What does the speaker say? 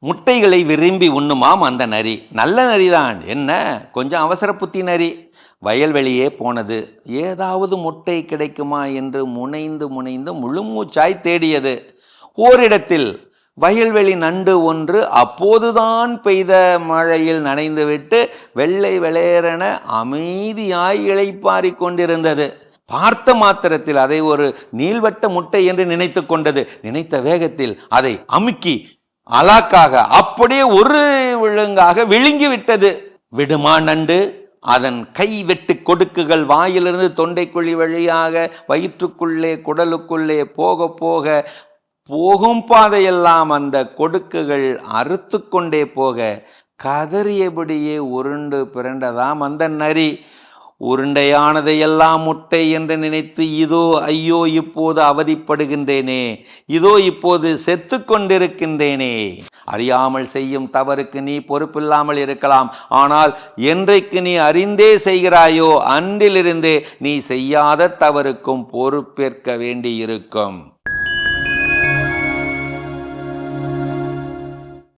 முட்டைகளை விரும்பி உண்ணுமாம் அந்த நரி. நல்ல நரிதான், என்ன கொஞ்சம் அவசர புத்தி நரி. வயல்வெளியே போனது. ஏதாவது முட்டை கிடைக்குமா என்று முனைந்து முனைந்து முழுமூச்சாய் தேடியது. ஓரிடத்தில் வயல்வெளி நண்டு ஒன்று அப்போதுதான் பெய்த மழையில் நனைந்துவிட்டு வெள்ளை வெளேரென அமைதியாய் இளைப்பாறிக் கொண்டிருந்தது. பார்த்த மாத்திரத்தில் அதை ஒரு நீள்வட்ட முட்டை என்று நினைத்து கொண்டது. நினைத்த வேகத்தில் அதை அமுக்கி அலாக்காக அப்படியே ஒரு விழுங்காக விழுங்கி விட்டது. விடுமா நண்டு? அதன் கை வெட்டு கொடுக்குகள் வாயிலிருந்து தொண்டைக்குழி வழியாக வயிற்றுக்குள்ளே குடலுக்குள்ளே போக போக போகும் பாதையெல்லாம் அந்த கொடுக்குகள் அறுத்து கொண்டே போக கதறியபடியே உருண்டு பிறண்டதாம் அந்த நரி. உருண்டையானதையெல்லாம் முட்டை என்று நினைத்து இதோ ஐயோ இப்போது அவதிப்படுகின்றேனே, இதோ இப்போது செத்து கொண்டிருக்கின்றேனே. அறியாமல் செய்யும் தவறுக்கு நீ பொறுப்பில்லாமல் இருக்கலாம், ஆனால் என்றைக்கு நீ அறிந்தே செய்கிறாயோ அன்றிலிருந்தே நீ செய்யாத தவறுக்கும் பொறுப்பேற்க வேண்டியிருக்கும்.